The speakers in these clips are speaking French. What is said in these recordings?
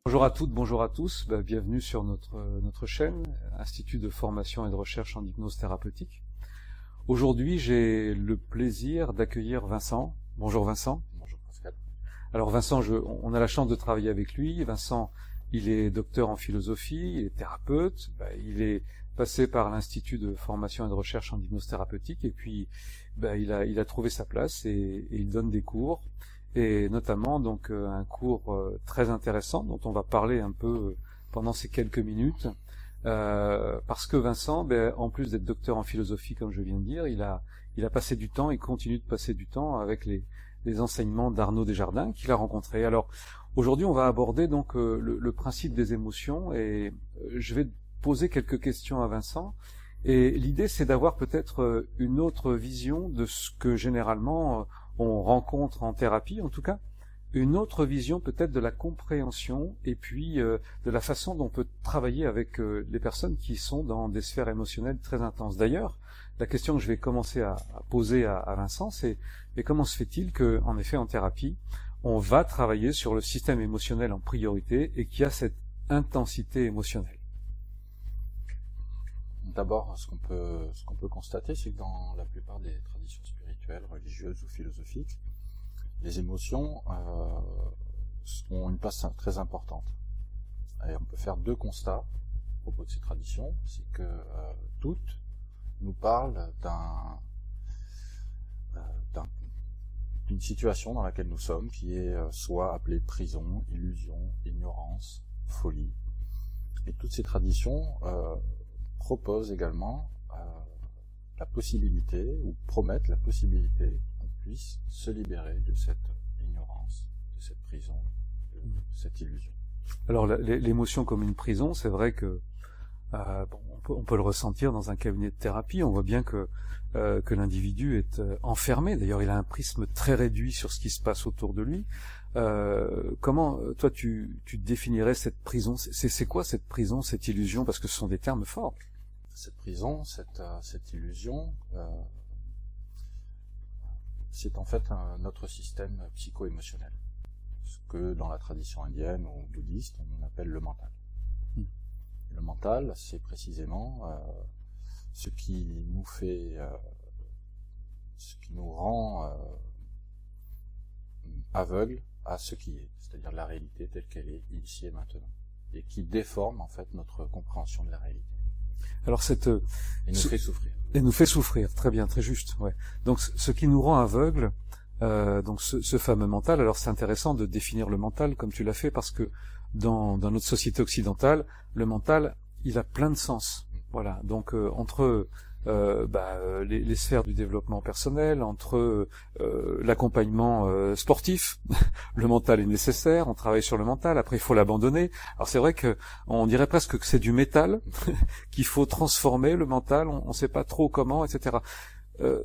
Bonjour à toutes, bonjour à tous, bienvenue sur notre chaîne, Institut de formation et de recherche en hypnose thérapeutique. Aujourd'hui, j'ai le plaisir d'accueillir Vincent. Bonjour Vincent. Bonjour Pascal. Alors Vincent, on a la chance de travailler avec lui. Vincent, il est docteur en philosophie, il est thérapeute, il est passé par l'Institut de formation et de recherche en hypnose thérapeutique et puis il a trouvé sa place et il donne des cours. Et notamment donc un cours très intéressant dont on va parler un peu pendant ces quelques minutes, parce que Vincent, en plus d'être docteur en philosophie comme je viens de dire, il a passé du temps et continue de passer du temps avec les enseignements d'Arnaud Desjardins qu'il a rencontré. Alors aujourd'hui on va aborder donc le principe des émotions et je vais poser quelques questions à Vincent. Et l'idée c'est d'avoir peut-être une autre vision de ce que généralement on rencontre en thérapie, en tout cas, une autre vision peut-être de la compréhension et puis de la façon dont on peut travailler avec les personnes qui sont dans des sphères émotionnelles très intenses. D'ailleurs, la question que je vais commencer à poser à Vincent, c'est mais comment se fait-il que, en effet, en thérapie, on va travailler sur le système émotionnel en priorité et qu'il y a cette intensité émotionnelle? D'abord, ce qu'on peut constater, c'est que dans la plupart des traditions spirituelles, religieuses ou philosophiques, les émotions ont une place très importante. Et on peut faire deux constats à propos de ces traditions, c'est que toutes nous parlent d'une situation dans laquelle nous sommes, qui est soit appelée prison, illusion, ignorance, folie. Et toutes ces traditions proposent également la possibilité, ou promettent la possibilité qu'on puisse se libérer de cette ignorance, de cette prison, de cette illusion. Alors l'émotion comme une prison, c'est vrai que on peut le ressentir dans un cabinet de thérapie. On voit bien que l'individu est enfermé. D'ailleurs, il a un prisme très réduit sur ce qui se passe autour de lui. Comment, toi, tu définirais cette prison? C'est quoi cette prison, cette illusion? Parce que ce sont des termes forts. Cette prison, cette illusion, c'est en fait notre système psycho-émotionnel. Ce que dans la tradition indienne ou bouddhiste, on appelle le mental. Le mental, c'est précisément ce qui nous fait, ce qui nous rend aveugles à ce qui est, c'est-à-dire la réalité telle qu'elle est ici et maintenant, et qui déforme en fait notre compréhension de la réalité. Alors et nous fait souffrir. Et nous fait souffrir, très bien, très juste. Ouais. Donc ce qui nous rend aveugles, donc ce fameux mental. Alors c'est intéressant de définir le mental comme tu l'as fait parce que dans notre société occidentale, le mental, il a plein de sens. Voilà. Donc entre les sphères du développement personnel, entre l'accompagnement sportif, le mental est nécessaire, on travaille sur le mental, après il faut l'abandonner. Alors c'est vrai que on dirait presque que c'est du métal, qu'il faut transformer le mental, on ne sait pas trop comment, etc.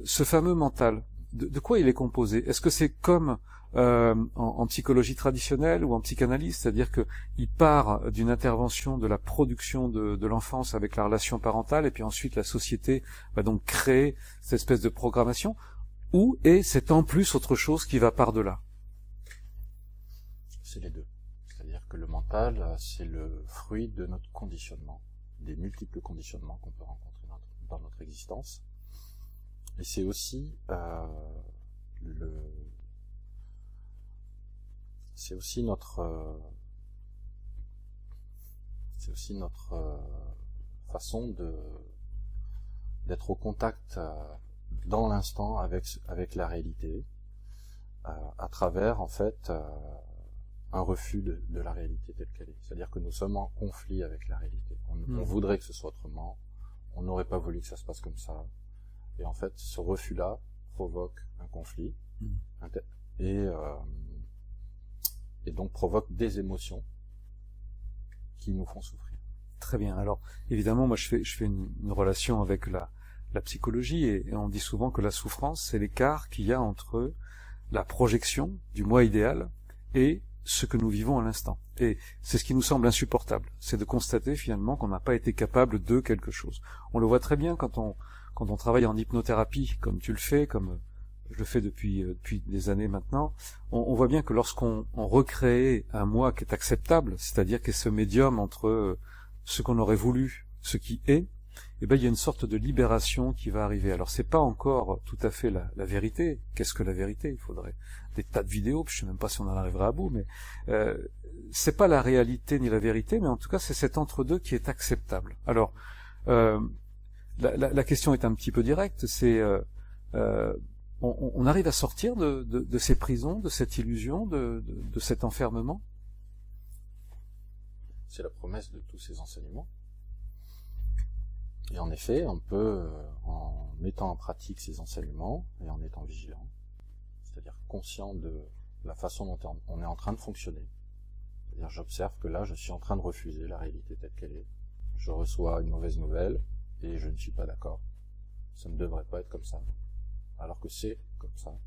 Ce fameux mental, de quoi il est composé? Est-ce que c'est comme en psychologie traditionnelle ou en psychanalyse, c'est-à-dire que il part d'une intervention de la production de l'enfance avec la relation parentale et puis ensuite la société va donc créer cette espèce de programmation, ou c'est en plus autre chose qui va par-delà? C'est les deux. C'est-à-dire que le mental, c'est le fruit de notre conditionnement, des multiples conditionnements qu'on peut rencontrer dans notre existence. Et c'est aussi notre façon d'être au contact dans l'instant avec la réalité, à travers en fait un refus de la réalité telle qu'elle est. C'est-à-dire que nous sommes en conflit avec la réalité. On voudrait que ce soit autrement, on n'aurait pas voulu que ça se passe comme ça. Et en fait, ce refus-là provoque un conflit et donc provoque des émotions qui nous font souffrir. Très bien. Alors, évidemment, moi, je fais une relation avec la psychologie et on dit souvent que la souffrance, c'est l'écart qu'il y a entre la projection du moi idéal et ce que nous vivons à l'instant. Et c'est ce qui nous semble insupportable. C'est de constater finalement qu'on n'a pas été capable de quelque chose. On le voit très bien quand on travaille en hypnothérapie, comme tu le fais, comme je le fais depuis des années maintenant, on voit bien que lorsqu'on recrée un moi qui est acceptable, c'est-à-dire qui est ce médium entre ce qu'on aurait voulu, ce qui est, eh ben il y a une sorte de libération qui va arriver. Alors c'est pas encore tout à fait la vérité. Qu'est-ce que la vérité? Il faudrait des tas de vidéos, puis je sais même pas si on en arrivera à bout, mais c'est pas la réalité ni la vérité, mais en tout cas c'est cet entre-deux qui est acceptable. Alors la question est un petit peu directe, c'est on arrive à sortir de ces prisons, de cette illusion, de cet enfermement? C'est la promesse de tous ces enseignements. Et en effet, on peut, en mettant en pratique ces enseignements et en étant vigilant, c'est-à-dire conscient de la façon dont on est en train de fonctionner. C'est-à-dire, j'observe que là, je suis en train de refuser la réalité telle qu'elle est. Je reçois une mauvaise nouvelle et je ne suis pas d'accord. Ça ne devrait pas être comme ça. Alors que c'est comme ça.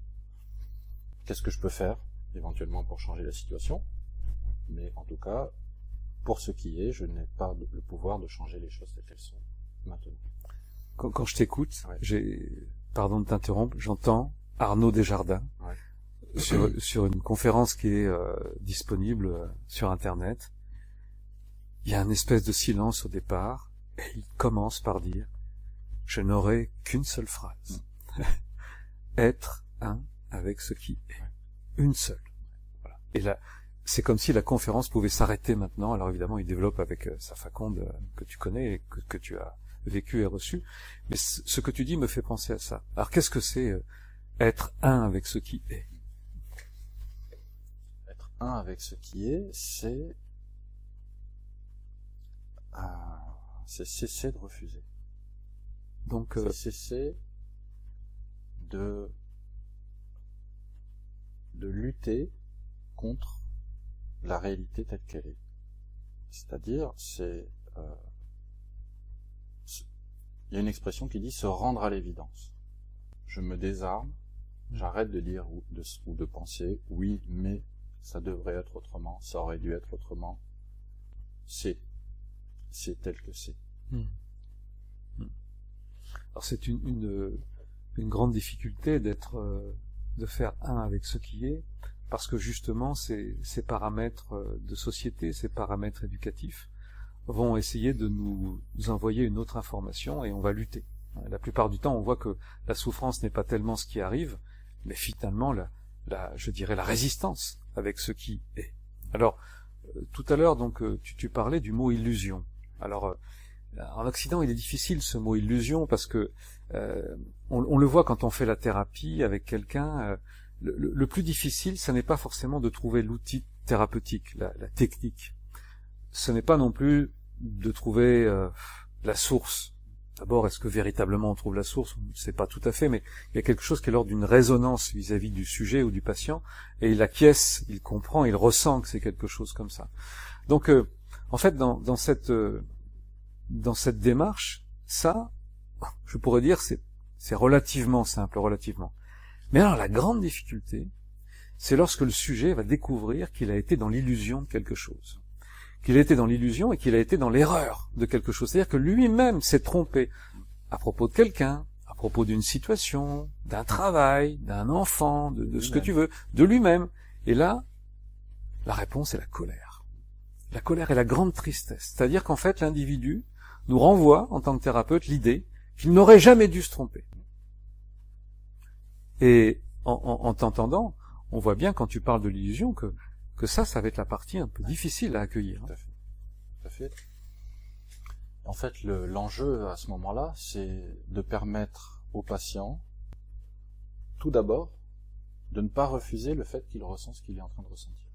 Qu'est-ce que je peux faire, éventuellement, pour changer la situation? Mais en tout cas, pour ce qui est, je n'ai pas le pouvoir de changer les choses telles qu'elles sont maintenant. Quand je t'écoute, Ouais. pardon de t'interrompre, j'entends Arnaud Desjardins sur une conférence qui est disponible sur Internet. Il y a un espèce de silence au départ, et il commence par dire « Je n'aurai qu'une seule phrase. Être un avec ce qui est. Une seule. » Voilà. Et là, c'est comme si la conférence pouvait s'arrêter maintenant. Alors évidemment, il développe avec sa faconde que tu connais et que tu as vécu et reçu. Mais ce que tu dis me fait penser à ça. Alors qu'est-ce que c'est être un avec ce qui est? Être un avec ce qui est, c'est cesser de refuser. Donc c'est cesser de lutter contre la réalité telle qu'elle est. C'est-à-dire, il y a une expression qui dit se rendre à l'évidence. Je me désarme, j'arrête de dire ou de penser, oui, mais ça devrait être autrement, ça aurait dû être autrement. C'est tel que c'est. Alors c'est une grande difficulté de faire un avec ce qui est, parce que justement ces paramètres de société, ces paramètres éducatifs vont essayer de nous envoyer une autre information et on va lutter. La plupart du temps, on voit que la souffrance n'est pas tellement ce qui arrive, mais finalement je dirais la résistance avec ce qui est. Alors tout à l'heure donc tu parlais du mot illusion. Alors en Occident, il est difficile ce mot illusion parce que on le voit quand on fait la thérapie avec quelqu'un. Le plus difficile, ce n'est pas forcément de trouver l'outil thérapeutique, la technique. Ce n'est pas non plus de trouver la source. D'abord, est-ce que véritablement on trouve la source? On ne sait pas tout à fait, mais il y a quelque chose qui est l'ordre d'une résonance vis-à-vis du sujet ou du patient, et il acquiesce, il comprend, il ressent que c'est quelque chose comme ça. Donc, en fait, dans cette démarche, ça, je pourrais dire, c'est relativement simple, relativement. Mais alors, la grande difficulté, c'est lorsque le sujet va découvrir qu'il a été dans l'illusion de quelque chose. Qu'il a été dans l'illusion et qu'il a été dans l'erreur de quelque chose. C'est-à-dire que lui-même s'est trompé à propos de quelqu'un, à propos d'une situation, d'un travail, d'un enfant, de ce que tu veux, de lui-même. Et là, la réponse est la colère. La colère est la grande tristesse. C'est-à-dire qu'en fait, l'individu nous renvoie, en tant que thérapeute, l'idée qu'il n'aurait jamais dû se tromper. Et en t'entendant, on voit bien quand tu parles de l'illusion que ça va être la partie un peu difficile à accueillir. Tout à fait. Tout à fait. En fait, l'enjeu à ce moment-là, c'est de permettre au patient, tout d'abord, de ne pas refuser le fait qu'il ressent ce qu'il est en train de ressentir.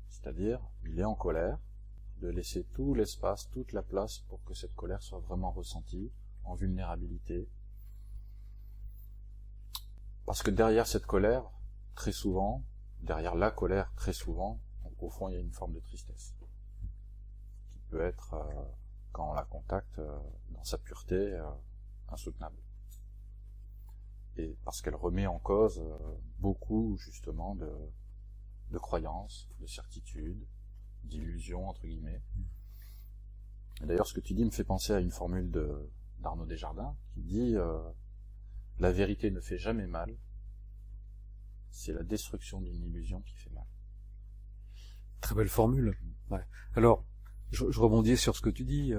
C'est-à-dire, il est en colère, de laisser tout l'espace, toute la place pour que cette colère soit vraiment ressentie, en vulnérabilité. Parce que derrière cette colère, très souvent, derrière la colère, très souvent, au fond, il y a une forme de tristesse. Qui peut être, quand on la contacte, dans sa pureté, insoutenable. Et parce qu'elle remet en cause beaucoup, justement, de croyances, de certitudes, d'illusions, entre guillemets. Et d'ailleurs, ce que tu dis me fait penser à une formule d'Arnaud Desjardins, qui dit « La vérité ne fait jamais mal, c'est la destruction d'une illusion qui fait mal. Très belle formule. Ouais. Alors, je rebondis sur ce que tu dis.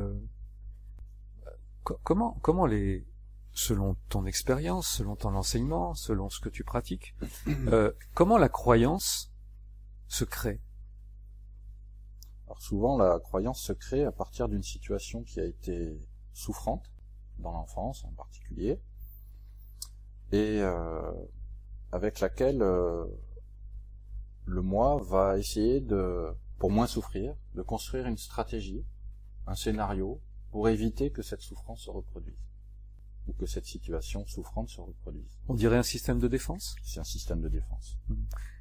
Comment selon ton expérience, selon ton enseignement, selon ce que tu pratiques, comment la croyance se crée? Alors souvent, la croyance se crée à partir d'une situation qui a été souffrante, dans l'enfance en particulier, et avec laquelle le moi va essayer pour moins souffrir, de construire une stratégie, un scénario, pour éviter que cette souffrance se reproduise, ou que cette situation souffrante se reproduise. On dirait un système de défense? C'est un système de défense.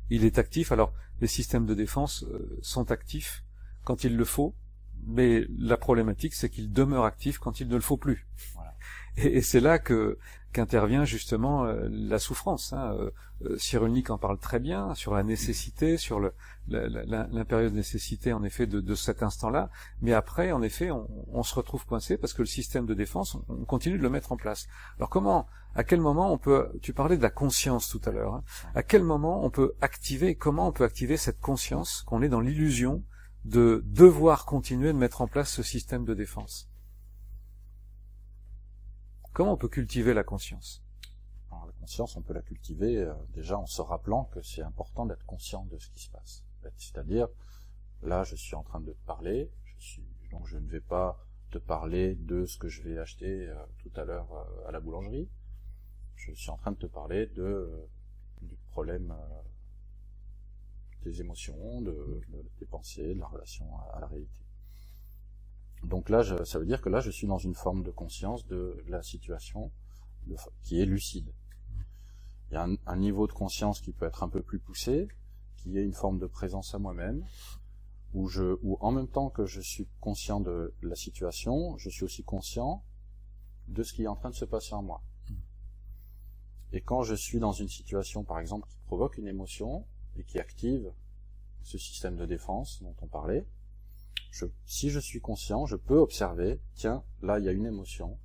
Il est actif. Alors, les systèmes de défense sont actifs quand il le faut, mais la problématique, c'est qu'ils demeurent actifs quand il ne le faut plus. Voilà. Et c'est là qu'intervient justement la souffrance. Cyrulnik en parle très bien sur la nécessité, sur l'impérieuse nécessité en effet de cet instant-là. Mais après, en effet, on se retrouve coincé parce que le système de défense, on continue de le mettre en place. Alors à quel moment tu parlais de la conscience tout à l'heure, à quel moment comment on peut activer cette conscience qu'on est dans l'illusion de devoir continuer de mettre en place ce système de défense? Comment on peut cultiver la conscience? Alors, la conscience, on peut la cultiver déjà en se rappelant que c'est important d'être conscient de ce qui se passe. C'est-à-dire, là, je suis en train de te parler, donc je ne vais pas te parler de ce que je vais acheter tout à l'heure à la boulangerie. Je suis en train de te parler du problème des émotions, des pensées, de la relation à la réalité. Donc là, ça veut dire que là, je suis dans une forme de conscience de la situation qui est lucide. Il y a un niveau de conscience qui peut être un peu plus poussé, qui est une forme de présence à moi-même, où en même temps que je suis conscient de la situation, je suis aussi conscient de ce qui est en train de se passer en moi. Et quand je suis dans une situation, par exemple, qui provoque une émotion et qui active ce système de défense dont on parlait, si je suis conscient, je peux observer, tiens, là il y a une émotion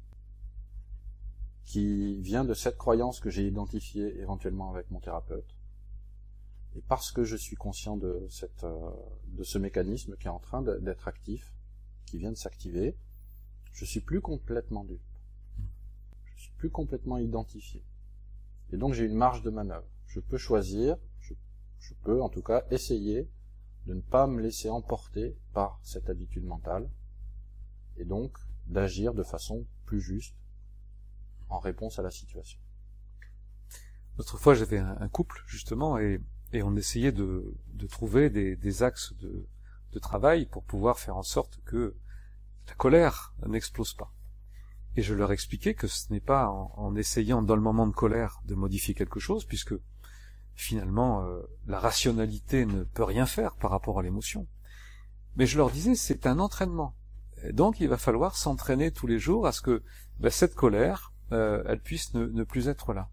qui vient de cette croyance que j'ai identifiée éventuellement avec mon thérapeute. Et parce que je suis conscient de ce mécanisme qui est en train d'être actif, qui vient de s'activer, je suis plus complètement dupe. Je suis plus complètement identifié. Et donc j'ai une marge de manœuvre. Je peux choisir, je peux en tout cas essayer de ne pas me laisser emporter par cette habitude mentale, et donc d'agir de façon plus juste en réponse à la situation. L'autre fois, j'avais un couple, justement, et on essayait de trouver des axes de travail pour pouvoir faire en sorte que la colère n'explose pas. Et je leur expliquais que ce n'est pas en essayant, dans le moment de colère, de modifier quelque chose, puisque finalement, la rationalité ne peut rien faire par rapport à l'émotion. Mais je leur disais, c'est un entraînement. Et donc, il va falloir s'entraîner tous les jours à ce que cette colère, elle puisse ne plus être là.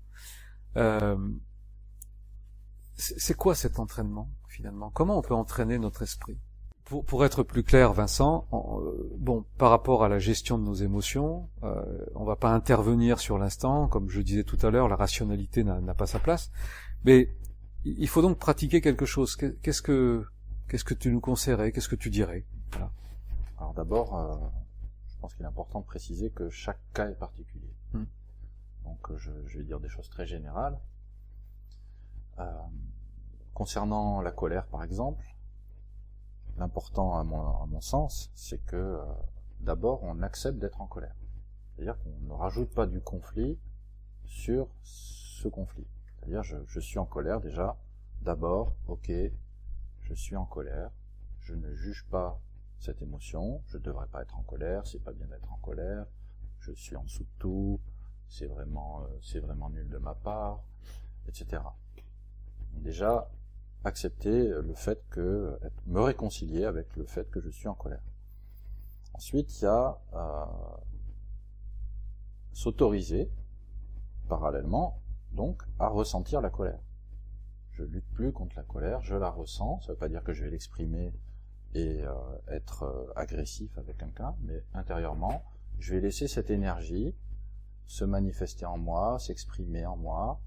C'est quoi cet entraînement, finalement? Comment on peut entraîner notre esprit? Pour être plus clair, Vincent, par rapport à la gestion de nos émotions, on va pas intervenir sur l'instant, comme je disais tout à l'heure, la rationalité n'a pas sa place, mais il faut donc pratiquer quelque chose. Qu'est-ce que tu nous conseillerais? Qu'est-ce que tu dirais? Voilà. Alors d'abord, je pense qu'il est important de préciser que chaque cas est particulier. Donc je vais dire des choses très générales. Concernant la colère, par exemple, l'important à mon sens, c'est que d'abord on accepte d'être en colère. C'est-à-dire qu'on ne rajoute pas du conflit sur ce conflit. C'est-à-dire je suis en colère déjà, d'abord, ok, je suis en colère, je ne juge pas cette émotion, je ne devrais pas être en colère, c'est pas bien d'être en colère, je suis en dessous de tout, c'est vraiment nul de ma part, etc. Déjà, accepter le fait me réconcilier avec le fait que je suis en colère. Ensuite, il y a s'autoriser, parallèlement, donc, à ressentir la colère. Je lutte plus contre la colère, je la ressens, ça ne veut pas dire que je vais l'exprimer et être agressif avec quelqu'un, mais intérieurement, je vais laisser cette énergie se manifester en moi, s'exprimer en moi,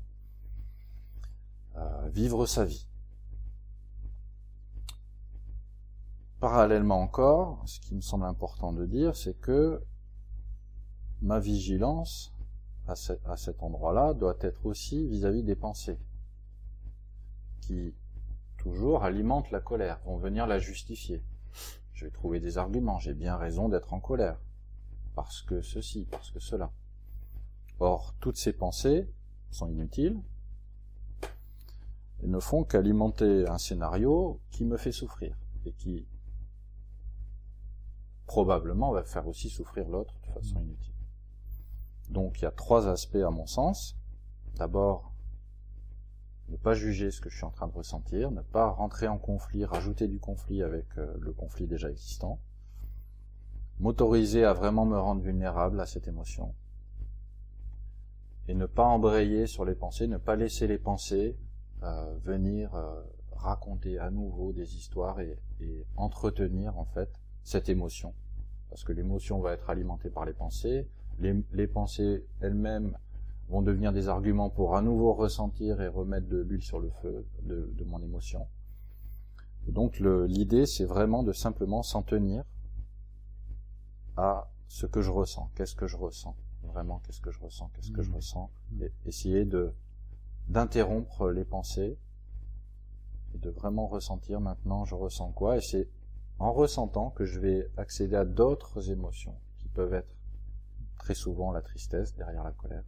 vivre sa vie. Parallèlement encore, ce qui me semble important de dire, c'est que ma vigilance à cet endroit-là doit être aussi vis-à-vis des pensées, qui toujours alimentent la colère, vont venir la justifier. Je vais trouver des arguments, j'ai bien raison d'être en colère, parce que ceci, parce que cela. Or, toutes ces pensées sont inutiles, et ne font qu'alimenter un scénario qui me fait souffrir, et qui probablement va faire aussi souffrir l'autre de façon inutile. Donc il y a 3 aspects à mon sens. D'abord, ne pas juger ce que je suis en train de ressentir, ne pas rentrer en conflit, rajouter du conflit avec le conflit déjà existant, m'autoriser à vraiment me rendre vulnérable à cette émotion, et ne pas embrayer sur les pensées, ne pas laisser les pensées venir raconter à nouveau des histoires et entretenir en fait cette émotion, parce que l'émotion va être alimentée par les pensées, les pensées elles-mêmes vont devenir des arguments pour à nouveau ressentir et remettre de l'huile sur le feu de mon émotion. Et donc l'idée, c'est vraiment de simplement s'en tenir à ce que je ressens. Qu'est-ce que je ressens? Vraiment, qu'est-ce que je ressens? Qu'est-ce que je ressens? Et essayer d'interrompre les pensées et de vraiment ressentir maintenant, je ressens quoi? Et c'est en ressentant que je vais accéder à d'autres émotions qui peuvent être très souvent la tristesse derrière la colère.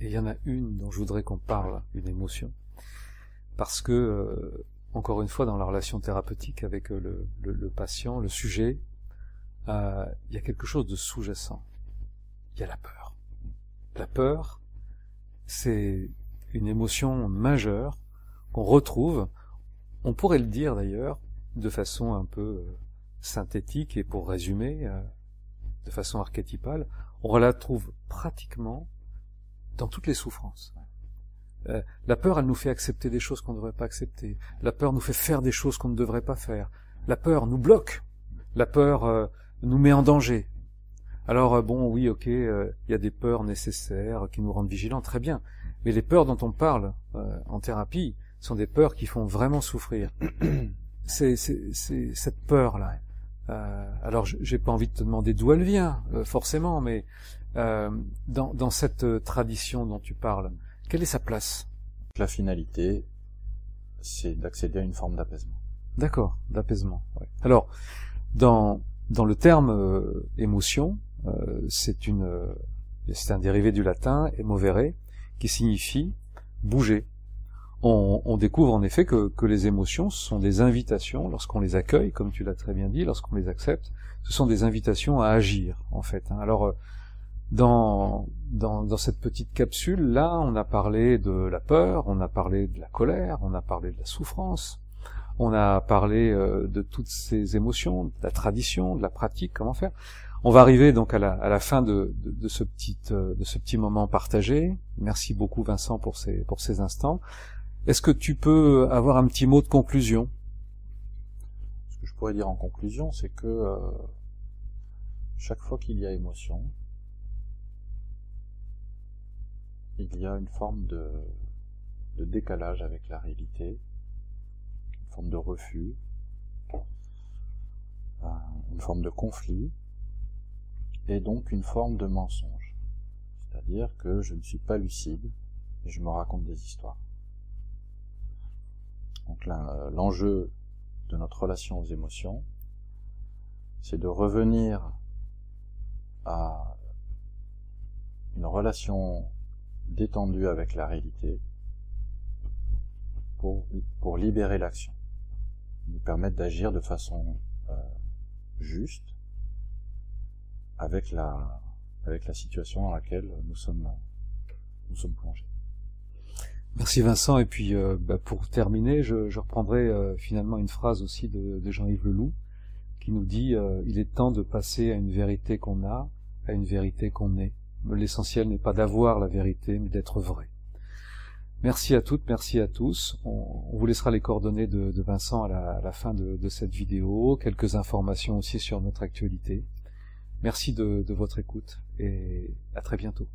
Et il y en a une dont je voudrais qu'on parle, une émotion, parce que encore une fois dans la relation thérapeutique avec le patient, le sujet, il y a quelque chose de sous-jacent. Il y a la peur. La peur, c'est une émotion majeure qu'on retrouve, on pourrait le dire d'ailleurs de façon un peu synthétique et pour résumer, de façon archétypale, on la trouve pratiquement dans toutes les souffrances. La peur, elle nous fait accepter des choses qu'on ne devrait pas accepter. La peur nous fait faire des choses qu'on ne devrait pas faire. La peur nous bloque. La peur nous met en danger. Alors bon, oui, ok, il y a des peurs nécessaires qui nous rendent vigilants, très bien. Mais les peurs dont on parle en thérapie sont des peurs qui font vraiment souffrir. C'est cette peur-là. Alors, j'ai pas envie de te demander d'où elle vient, forcément, mais dans cette tradition dont tu parles, quelle est sa place? La finalité, c'est d'accéder à une forme d'apaisement. D'accord, d'apaisement. Ouais. Alors, dans le terme émotion, c'est un dérivé du latin emovere, qui signifie bouger. On découvre en effet que les émotions sont des invitations, lorsqu'on les accueille, comme tu l'as très bien dit, lorsqu'on les accepte, ce sont des invitations à agir, en fait. Alors, dans cette petite capsule-là, on a parlé de la peur, on a parlé de la colère, on a parlé de la souffrance, on a parlé de toutes ces émotions, de la tradition, de la pratique, comment faire. On va arriver donc à la fin de ce petit moment partagé. Merci beaucoup Vincent pour ces instants. Est-ce que tu peux avoir un petit mot de conclusion? Ce que je pourrais dire en conclusion, c'est que chaque fois qu'il y a émotion, il y a une forme de décalage avec la réalité, une forme de refus, une forme de conflit, et donc une forme de mensonge. C'est-à-dire que je ne suis pas lucide et je me raconte des histoires. Donc l'enjeu de notre relation aux émotions, c'est de revenir à une relation détendue avec la réalité pour libérer l'action, nous permettre d'agir de façon juste avec la situation dans laquelle nous sommes plongés. Merci Vincent, et puis pour terminer, je reprendrai finalement une phrase aussi de Jean-Yves Leloup, qui nous dit il est temps de passer à une vérité qu'on a, à une vérité qu'on est. L'essentiel n'est pas d'avoir la vérité, mais d'être vrai. Merci à toutes, merci à tous. On vous laissera les coordonnées de Vincent à la fin de cette vidéo, quelques informations aussi sur notre actualité. Merci de votre écoute et à très bientôt.